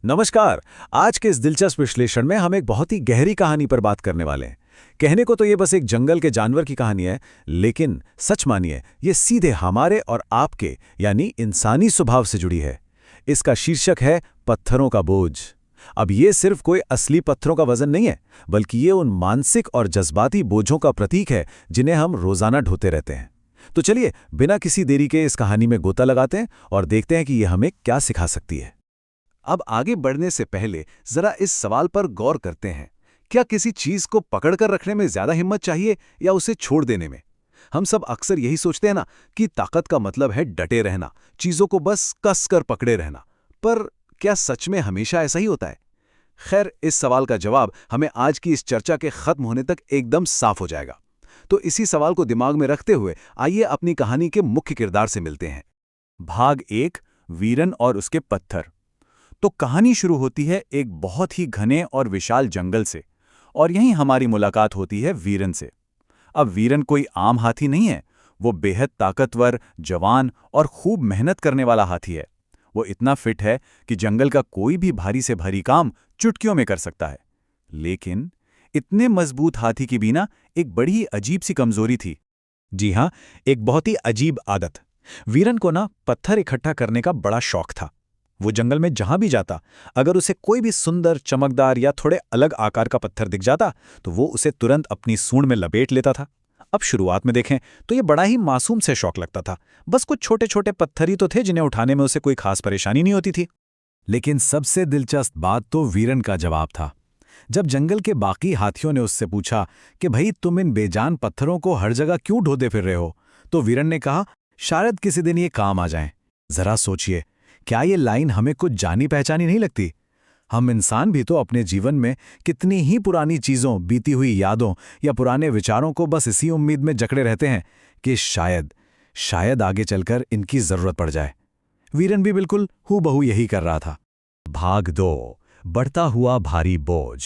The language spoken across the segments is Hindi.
नमस्कार। आज के इस दिलचस्प विश्लेषण में हम एक बहुत ही गहरी कहानी पर बात करने वाले हैं। कहने को तो ये बस एक जंगल के जानवर की कहानी है, लेकिन सच मानिए ये सीधे हमारे और आपके यानी इंसानी स्वभाव से जुड़ी है। इसका शीर्षक है पत्थरों का बोझ। अब ये सिर्फ कोई असली पत्थरों का वजन नहीं है, बल्कि ये उन मानसिक और जज्बाती बोझों का प्रतीक है जिन्हें हम रोजाना ढोते रहते हैं। तो चलिए बिना किसी देरी के इस कहानी में गोता लगाते हैं और देखते हैं कि ये हमें क्या सिखा सकती है। अब आगे बढ़ने से पहले जरा इस सवाल पर गौर करते हैं। क्या किसी चीज को पकड़कर रखने में ज्यादा हिम्मत चाहिए या उसे छोड़ देने में? हम सब अक्सर यही सोचते हैं ना कि ताकत का मतलब है डटे रहना, चीजों को बस कसकर पकड़े रहना। पर क्या सच में हमेशा ऐसा ही होता है? खैर, इस सवाल का जवाब हमें आज की इस चर्चा के खत्म होने तक एकदम साफ हो जाएगा। तो इसी सवाल को दिमाग में रखते हुए आइए अपनी कहानी के मुख्य किरदार से मिलते हैं। भाग 1, वीरन और उसके पत्थर। तो कहानी शुरू होती है एक बहुत ही घने और विशाल जंगल से, और यहीं हमारी मुलाकात होती है वीरन से। अब वीरन कोई आम हाथी नहीं है, वो बेहद ताकतवर, जवान और खूब मेहनत करने वाला हाथी है। वो इतना फिट है कि जंगल का कोई भी भारी से भारी काम चुटकियों में कर सकता है। लेकिन इतने मजबूत हाथी की भी ना एक बड़ी ही अजीब सी कमजोरी थी। जी हाँ, एक बहुत ही अजीब आदत। वीरन को ना पत्थर इकट्ठा करने का बड़ा शौक था। वो जंगल में जहां भी जाता, अगर उसे कोई भी सुंदर, चमकदार या थोड़े अलग आकार का पत्थर दिख जाता तो वो उसे तुरंत अपनी सूंड में लपेट लेता था। अब शुरुआत में देखें तो ये बड़ा ही मासूम से शौक लगता था। बस कुछ छोटे छोटे पत्थर ही तो थे जिन्हें उठाने में उसे कोई खास परेशानी नहीं होती थी। लेकिन सबसे दिलचस्प बात तो वीरन का जवाब था। जब जंगल के बाकी हाथियों ने उससे पूछा कि भाई तुम इन बेजान पत्थरों को हर जगह क्यों ढोते फिर रहे हो, तो वीरन ने कहा, शायद किसी दिन ये काम आ जाएं। जरा सोचिए, क्या ये लाइन हमें कुछ जानी पहचानी नहीं लगती? हम इंसान भी तो अपने जीवन में कितनी ही पुरानी चीज़ों, बीती हुई यादों या पुराने विचारों को बस इसी उम्मीद में जकड़े रहते हैं कि शायद आगे चलकर इनकी ज़रूरत पड़ जाए। वीरन भी बिल्कुल हूबहू यही कर रहा था। भाग 2, बढ़ता हुआ भारी बोझ।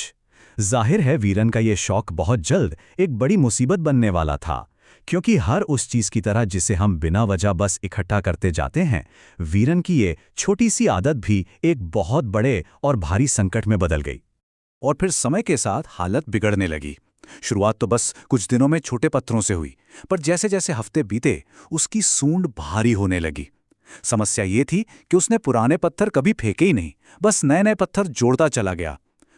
जाहिर है वीरन का ये शौक बहुत जल्द एक बड़ी मुसीबत बनने वाला था, क्योंकि हर उस चीज की तरह जिसे हम बिना वजह बस इकट्ठा करते जाते हैं, वीरन की ये छोटी सी आदत भी एक बहुत बड़े और भारी संकट में बदल गई। और फिर समय के साथ हालत बिगड़ने लगी। शुरुआत तो बस कुछ दिनों में छोटे पत्थरों से हुई, पर जैसे जैसे हफ्ते बीते उसकी सूंड भारी होने लगी। समस्या ये थी कि उसने पुराने पत्थर कभी फेंके ही नहीं, बस नए नए पत्थर जोड़ता चला गया।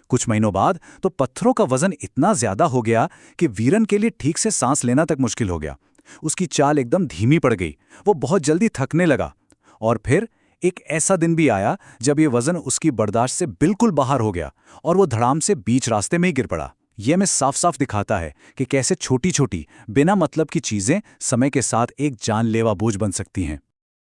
कुछ महीनों बाद तो पत्थरों का वजन इतना ज्यादा हो गया कि वीरन के लिए ठीक से सांस लेना तक मुश्किल हो गया। उसकी चाल एकदम धीमी पड़ गई, वो बहुत जल्दी थकने लगा। और फिर एक ऐसा दिन भी आया जब ये वजन उसकी बर्दाश्त से बिल्कुल बाहर हो गया और वो धड़ाम से बीच रास्ते में ही गिर पड़ा। ये हमें साफ साफ दिखाता है कि कैसे छोटी छोटी बिना मतलब की चीजें समय के साथ एक जानलेवा बोझ बन सकती हैं।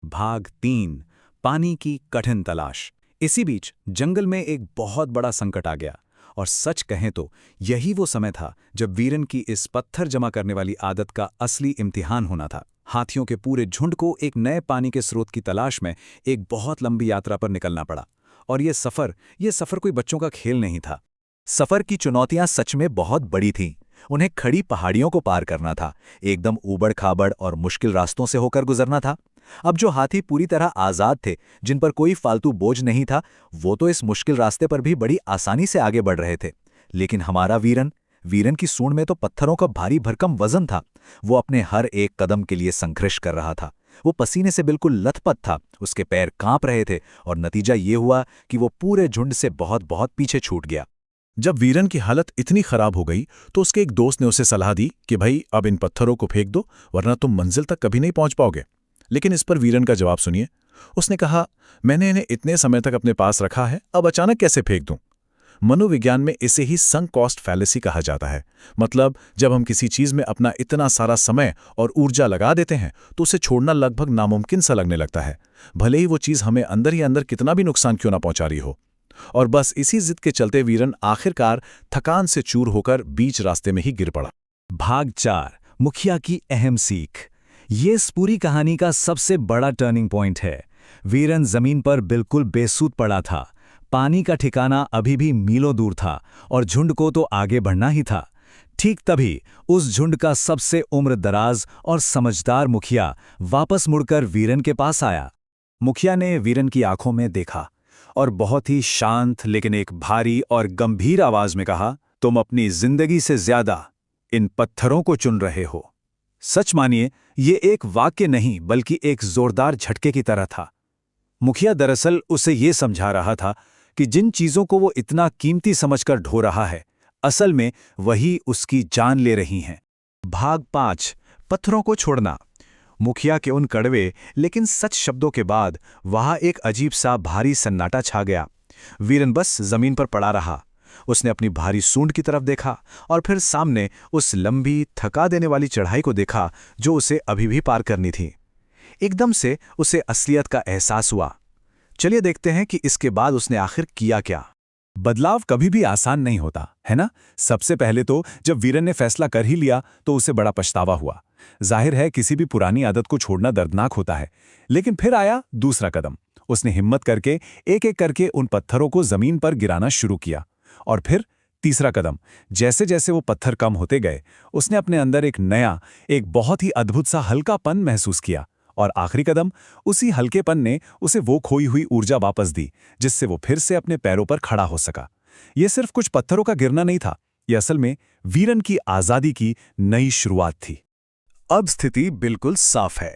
भाग 3, पानी की कठिन तलाश। इसी बीच जंगल में एक बहुत बड़ा संकट आ गया, और सच कहें तो यही वो समय था जब वीरन की इस पत्थर जमा करने वाली आदत का असली इम्तिहान होना था। हाथियों के पूरे झुंड को एक नए पानी के स्रोत की तलाश में एक बहुत लंबी यात्रा पर निकलना पड़ा। और ये सफर कोई बच्चों का खेल नहीं था। सफर की चुनौतियां सच में बहुत बड़ी थीं। उन्हें खड़ी पहाड़ियों को पार करना था, एकदम ऊबड़ खाबड़ और मुश्किल रास्तों से होकर गुजरना था। अब जो हाथी पूरी तरह आजाद थे, जिन पर कोई फालतू बोझ नहीं था, वो तो इस मुश्किल रास्ते पर भी बड़ी आसानी से आगे बढ़ रहे थे। लेकिन हमारा वीरन की सूंड में तो पत्थरों का भारी भरकम वजन था। वो अपने हर एक कदम के लिए संघर्ष कर रहा था। वो पसीने से बिल्कुल लथपथ था, उसके पैर कांप रहे थे, और नतीजा ये हुआ कि वो पूरे झुंड से बहुत बहुत पीछे छूट गया। जब वीरन की हालत इतनी खराब हो गई तो उसके एक दोस्त ने उसे सलाह दी कि भाई अब इन पत्थरों को फेंक दो, वरना तुम मंजिल तक कभी नहीं पहुंच पाओगे। लेकिन इस पर वीरन का जवाब सुनिए। उसने कहा, मैंने इन्हें इतने समय तक अपने पास रखा है, अब अचानक कैसे फेंक दूं? मनोविज्ञान में इसे ही संक कॉस्ट फैलेसी कहा जाता है। मतलब जब हम किसी चीज में अपना इतना सारा समय और ऊर्जा लगा देते हैं तो उसे छोड़ना लगभग नामुमकिन सा लगने लगता है, भले ही वो चीज हमें अंदर ही अंदर कितना भी नुकसान क्यों ना पहुंचा रही हो। और बस इसी जिद के चलते वीरन आखिरकार थकान से चूर होकर बीच रास्ते में ही गिर पड़ा। भाग 4, मुखिया की अहम सीख। ये इस पूरी कहानी का सबसे बड़ा टर्निंग पॉइंट है। वीरन जमीन पर बिल्कुल बेसूध पड़ा था। पानी का ठिकाना अभी भी मीलों दूर था और झुंड को तो आगे बढ़ना ही था। ठीक तभी उस झुंड का सबसे उम्र दराज और समझदार मुखिया वापस मुड़कर वीरन के पास आया। मुखिया ने वीरन की आंखों में देखा और बहुत ही शांत लेकिन एक भारी और गंभीर आवाज में कहा, तुम अपनी जिंदगी से ज्यादा इन पत्थरों को चुन रहे हो। सच मानिए, ये एक वाक्य नहीं बल्कि एक जोरदार झटके की तरह था। मुखिया दरअसल उसे ये समझा रहा था कि जिन चीजों को वो इतना कीमती समझकर ढो रहा है, असल में वही उसकी जान ले रही हैं। भाग 5, पत्थरों को छोड़ना। मुखिया के उन कड़वे लेकिन सच शब्दों के बाद वहां एक अजीब सा भारी सन्नाटा छा गया। वीरन बस जमीन पर पड़ा रहा। उसने अपनी भारी सूंड की तरफ देखा और फिर सामने उस लंबी, थका देने वाली चढ़ाई को देखा जो उसे अभी भी पार करनी थी। एकदम से उसे असलियत का एहसास हुआ। चलिए देखते हैं कि इसके बाद उसने आखिर किया क्या। बदलाव कभी भी आसान नहीं होता, है ना? सबसे पहले तो जब वीरन ने फैसला कर ही लिया तो उसे बड़ा पछतावा हुआ। जाहिर है किसी भी पुरानी आदत को छोड़ना दर्दनाक होता है, लेकिन फिर आया दूसरा कदम। उसने हिम्मत करके एक एक करके उन पत्थरों को जमीन पर गिराना शुरू किया। और फिर तीसरा कदम। जैसे जैसे वो पत्थर कम होते गए, उसने अपने अंदर एक नया, एक बहुत ही अद्भुत सा हल्कापन महसूस किया। और आखिरी कदम, उसी हल्केपन ने उसे वो खोई हुई ऊर्जा वापस दी जिससे वो फिर से अपने पैरों पर खड़ा हो सका। ये सिर्फ कुछ पत्थरों का गिरना नहीं था, ये असल में वीरन की आजादी की नई शुरुआत थी। अब स्थिति बिल्कुल साफ है।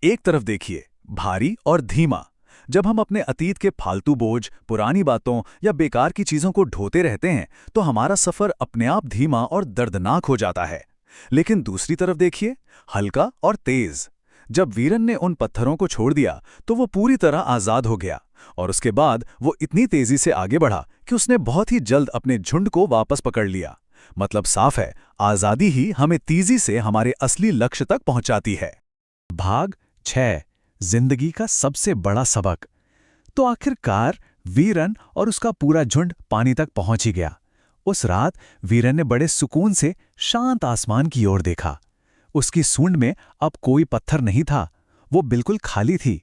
एक तरफ देखिए, भारी और धीमा। जब हम अपने अतीत के फालतू बोझ, पुरानी बातों या बेकार की चीजों को ढोते रहते हैं तो हमारा सफर अपने आप धीमा और दर्दनाक हो जाता है। लेकिन दूसरी तरफ देखिए, हल्का और तेज। जब वीरन ने उन पत्थरों को छोड़ दिया तो वो पूरी तरह आजाद हो गया। और उसके बाद वो इतनी तेजी से आगे बढ़ा कि उसने बहुत ही जल्द अपने झुंड को वापस पकड़ लिया। मतलब साफ है, आजादी ही हमें तेजी से हमारे असली लक्ष्य तक पहुंचाती है। भाग 6, जिंदगी का सबसे बड़ा सबक। तो आखिरकार वीरन और उसका पूरा झुंड पानी तक पहुंच ही गया। उस रात वीरन ने बड़े सुकून से शांत आसमान की ओर देखा। उसकी सूंड में अब कोई पत्थर नहीं था, वो बिल्कुल खाली थी।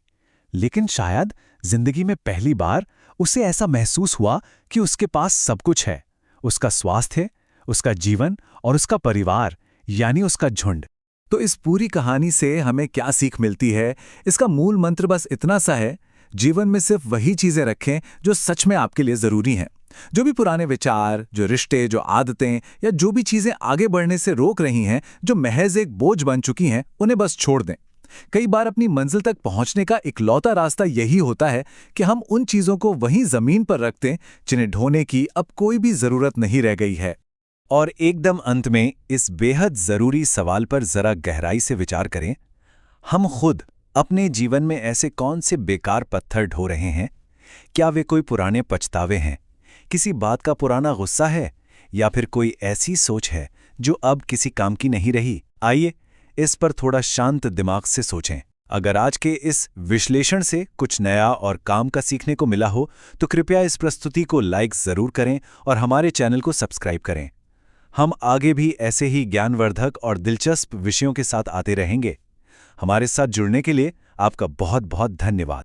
लेकिन शायद जिंदगी में पहली बार उसे ऐसा महसूस हुआ कि उसके पास सब कुछ है। उसका स्वास्थ्य, उसका जीवन और उसका परिवार, यानी उसका झुंड। तो इस पूरी कहानी से हमें क्या सीख मिलती है? इसका मूल मंत्र बस इतना सा है, जीवन में सिर्फ वही चीजें रखें जो सच में आपके लिए जरूरी हैं। जो भी पुराने विचार, जो रिश्ते, जो आदतें या जो भी चीजें आगे बढ़ने से रोक रही हैं, जो महज एक बोझ बन चुकी हैं, उन्हें बस छोड़ दें। कई बार अपनी मंजिल तक पहुंचने का इकलौता रास्ता यही होता है कि हम उन चीजों को वहीं जमीन पर रख दें जिन्हें ढोने की अब कोई भी जरूरत नहीं रह गई है। और एकदम अंत में इस बेहद जरूरी सवाल पर जरा गहराई से विचार करें। हम खुद अपने जीवन में ऐसे कौन से बेकार पत्थर ढो रहे हैं? क्या वे कोई पुराने पछतावे हैं, किसी बात का पुराना गुस्सा है, या फिर कोई ऐसी सोच है जो अब किसी काम की नहीं रही? आइए इस पर थोड़ा शांत दिमाग से सोचें। अगर आज के इस विश्लेषण से कुछ नया और काम का सीखने को मिला हो तो कृपया इस प्रस्तुति को लाइक जरूर करें और हमारे चैनल को सब्सक्राइब करें। हम आगे भी ऐसे ही ज्ञानवर्धक और दिलचस्प विषयों के साथ आते रहेंगे। हमारे साथ जुड़ने के लिए आपका बहुत बहुत धन्यवाद।